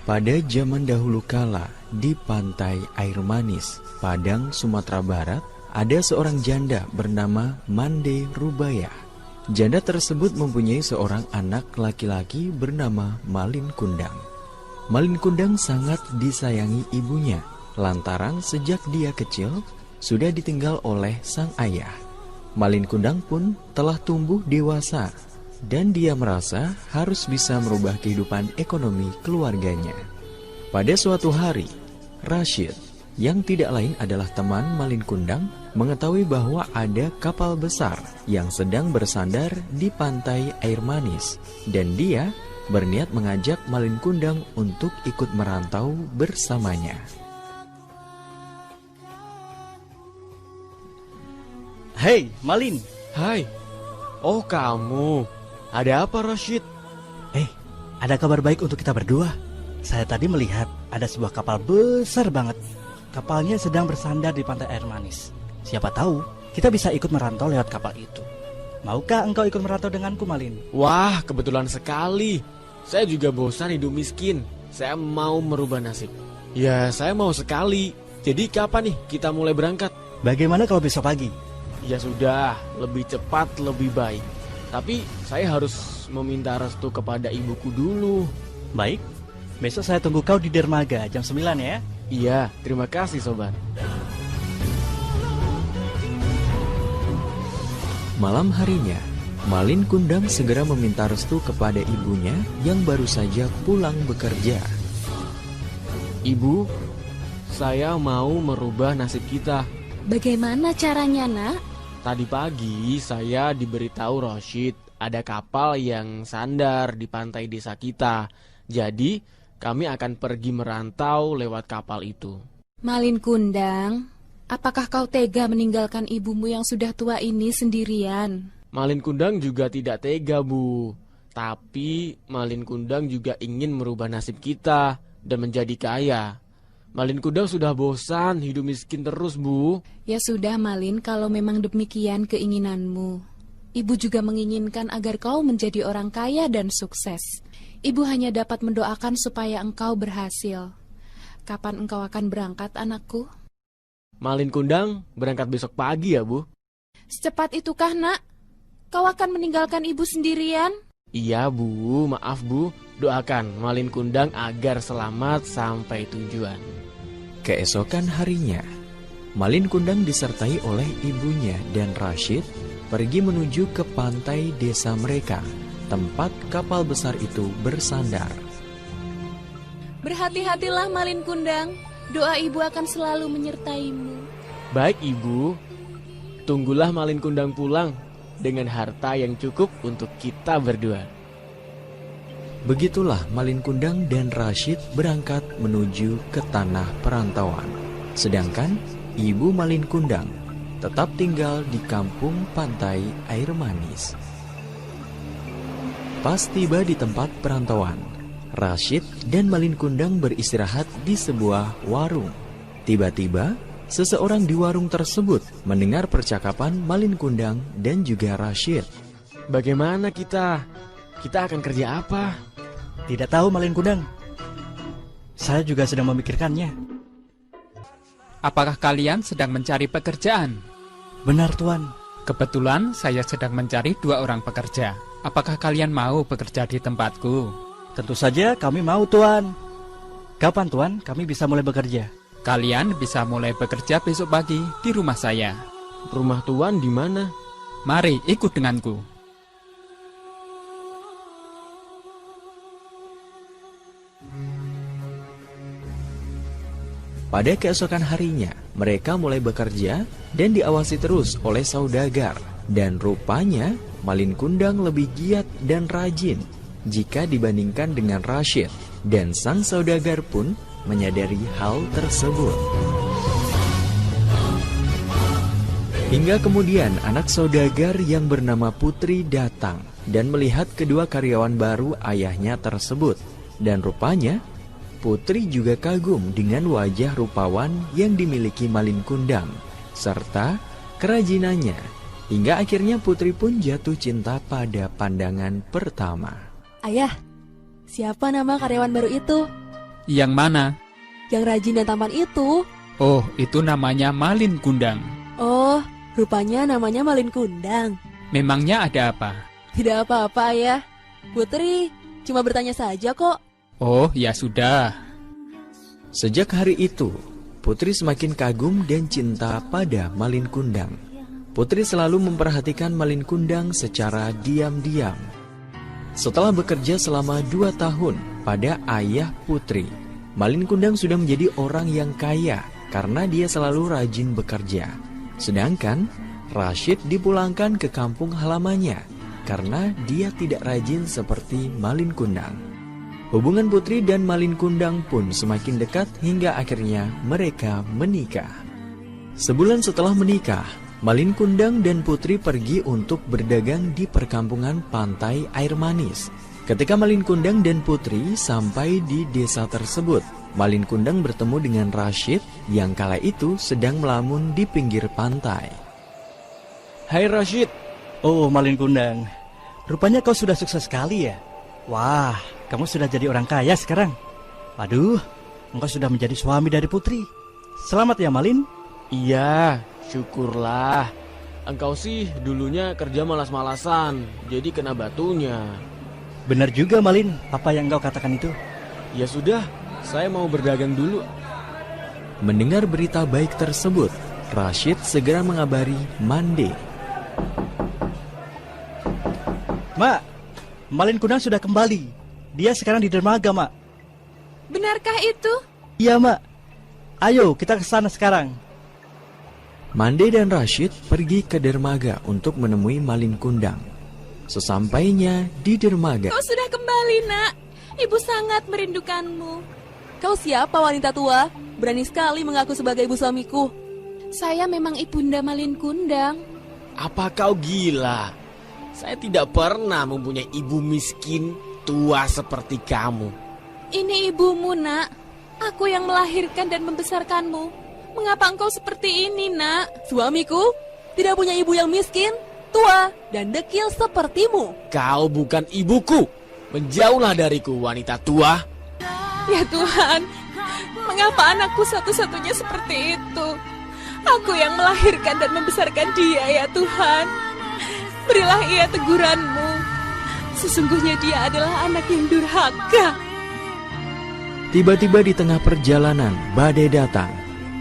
Pada zaman dahulu kala, di pantai Air Manis, Padang, Sumatera Barat, ada seorang janda bernama Mande Rubaya. Janda tersebut mempunyai seorang anak laki-laki bernama Malin Kundang. Malin Kundang sangat disayangi ibunya, lantaran sejak dia kecil sudah ditinggal oleh sang ayah. Malin Kundang pun telah tumbuh dewasa, dan dia merasa harus bisa merubah kehidupan ekonomi keluarganya. Pada suatu hari, Rashid, yang tidak lain adalah teman Malin Kundang, mengetahui bahwa ada kapal besar yang sedang bersandar di pantai Air Manis, dan dia berniat mengajak Malin Kundang untuk ikut merantau bersamanya. Hei, Malin. Hai. Oh, kamu. Ada apa, Rashid? Ada kabar baik untuk kita berdua. Saya tadi melihat ada sebuah kapal besar banget. Kapalnya sedang bersandar di pantai Air Manis. Siapa tahu kita bisa ikut merantau lewat kapal itu. Maukah engkau ikut merantau denganku, Malin? Wah, kebetulan sekali. Saya juga bosan hidup miskin. Saya mau merubah nasib. Ya, saya mau sekali. Jadi kapan nih kita mulai berangkat? Bagaimana kalau besok pagi? Ya sudah, lebih cepat lebih baik. Tapi saya harus meminta restu kepada ibuku dulu. Baik, besok saya tunggu kau di dermaga jam 9 ya. Iya, terima kasih sobat. Malam harinya, Malin Kundang segera meminta restu kepada ibunya yang baru saja pulang bekerja. Ibu, saya mau merubah nasib kita. Bagaimana caranya, Nak? Tadi pagi saya diberitahu Rashid ada kapal yang sandar di pantai desa kita. Jadi kami akan pergi merantau lewat kapal itu. Malin Kundang, apakah kau tega meninggalkan ibumu yang sudah tua ini sendirian? Malin Kundang juga tidak tega, Bu. Tapi Malin Kundang juga ingin merubah nasib kita dan menjadi kaya. Malin Kundang sudah bosan hidup miskin terus, Bu. Ya sudah, Malin, kalau memang demikian keinginanmu. Ibu juga menginginkan agar kau menjadi orang kaya dan sukses. Ibu hanya dapat mendoakan supaya engkau berhasil. Kapan engkau akan berangkat, anakku? Malin Kundang berangkat besok pagi ya, Bu? Secepat itukah, Nak? Kau akan meninggalkan ibu sendirian? Iya, Bu. Maaf, Bu. Doakan Malin Kundang agar selamat sampai tujuan. Keesokan harinya, Malin Kundang disertai oleh ibunya dan Rashid pergi menuju ke pantai desa mereka, tempat kapal besar itu bersandar. Berhati-hatilah, Malin Kundang. Doa ibu akan selalu menyertaimu. Baik, Ibu. Tunggulah Malin Kundang pulang dengan harta yang cukup untuk kita berdua. Begitulah Malin Kundang dan Rashid berangkat menuju ke tanah perantauan. Sedangkan ibu Malin Kundang tetap tinggal di kampung pantai Air Manis. Pas tiba di tempat perantauan, Rashid dan Malin Kundang beristirahat di sebuah warung. Tiba-tiba, seseorang di warung tersebut mendengar percakapan Malin Kundang dan juga Rashid. Bagaimana kita? Kita akan kerja apa? Tidak tahu, Malin Kundang. Saya juga sedang memikirkannya. Apakah kalian sedang mencari pekerjaan? Benar, Tuan. Kebetulan saya sedang mencari 2 orang pekerja. Apakah kalian mau bekerja di tempatku? Tentu saja kami mau, Tuan. Kapan, Tuan, kami bisa mulai bekerja? Kalian bisa mulai bekerja besok pagi di rumah saya. Rumah Tuan di mana? Mari ikut denganku. Pada keesokan harinya, mereka mulai bekerja dan diawasi terus oleh saudagar. Dan rupanya, Malin Kundang lebih giat dan rajin jika dibandingkan dengan Rashid. Dan sang saudagar pun menyadari hal tersebut. Hingga kemudian anak saudagar yang bernama Putri datang dan melihat kedua karyawan baru ayahnya tersebut. Dan rupanya, Putri juga kagum dengan wajah rupawan yang dimiliki Malin Kundang, serta kerajinannya, hingga akhirnya Putri pun jatuh cinta pada pandangan pertama. Ayah, siapa nama karyawan baru itu? Yang mana? Yang rajin dan tampan itu. Oh, itu namanya Malin Kundang. Oh, rupanya namanya Malin Kundang. Memangnya ada apa? Tidak apa-apa, Ayah. Putri, cuma bertanya saja kok. Oh, ya sudah. Sejak hari itu, Putri semakin kagum dan cinta pada Malin Kundang. Putri selalu memperhatikan Malin Kundang secara diam-diam. Setelah bekerja selama 2 tahun pada ayah Putri, Malin Kundang sudah menjadi orang yang kaya karena dia selalu rajin bekerja. Sedangkan Rashid dipulangkan ke kampung halamannya karena dia tidak rajin seperti Malin Kundang. Hubungan Putri dan Malin Kundang pun semakin dekat hingga akhirnya mereka menikah. Sebulan setelah menikah, Malin Kundang dan Putri pergi untuk berdagang di perkampungan pantai Air Manis. Ketika Malin Kundang dan Putri sampai di desa tersebut, Malin Kundang bertemu dengan Rashid yang kala itu sedang melamun di pinggir pantai. Hai Rashid. Oh, Malin Kundang. Rupanya kau sudah sukses sekali ya. Wah, kamu sudah jadi orang kaya sekarang. Waduh, engkau sudah menjadi suami dari Putri. Selamat ya, Malin. Iya, syukurlah. Engkau sih dulunya kerja malas-malasan, jadi kena batunya. Benar juga, Malin, apa yang engkau katakan itu. Ya sudah, saya mau berdagang dulu. Mendengar berita baik tersebut, Rashid segera mengabari Mande. Mak, Malin Kundang sudah kembali. Dia sekarang di dermaga, Mak. Benarkah itu? Iya, Mak. Ayo, kita ke sana sekarang. Mande dan Rashid pergi ke dermaga untuk menemui Malin Kundang. Sesampainya di dermaga, Kau sudah kembali, Nak. Ibu sangat merindukanmu. Kau siapa wanita tua? Berani sekali mengaku sebagai ibu suamiku. Saya memang ibunda Malin Kundang. Apa kau gila? Saya tidak pernah mempunyai ibu miskin tua seperti kamu. Ini ibumu, Nak. Aku yang melahirkan dan membesarkanmu. Mengapa engkau seperti ini, Nak? Suamiku tidak punya ibu yang miskin, tua, dan dekil sepertimu. Kau bukan ibuku. Menjauhlah dariku, wanita tua. Ya Tuhan, mengapa anakku satu-satunya seperti itu? Aku yang melahirkan dan membesarkan dia, ya Tuhan. Berilah ia teguranmu. Sesungguhnya dia adalah anak yang durhaka. tiba-tiba di tengah perjalanan badai datang.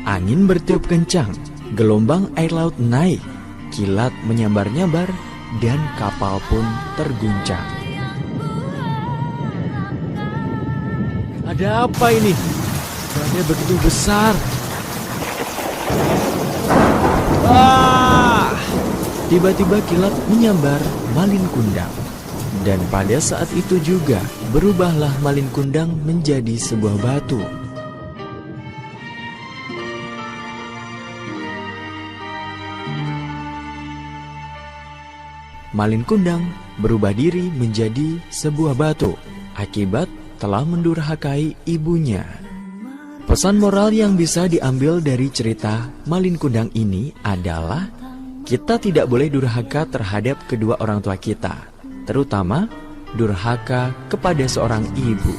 Angin bertiup kencang, gelombang air laut naik, kilat menyambar-nyambar, dan kapal pun terguncang. Ada apa ini? Badai begitu besar. Wah! Tiba-tiba kilat menyambar Malin Kundang. Dan pada saat itu juga berubahlah Malin Kundang menjadi sebuah batu. Malin Kundang berubah diri menjadi sebuah batu akibat telah mendurhakai ibunya. Pesan moral yang bisa diambil dari cerita Malin Kundang ini adalah kita tidak boleh durhaka terhadap kedua orang tua kita, terutama durhaka kepada seorang ibu.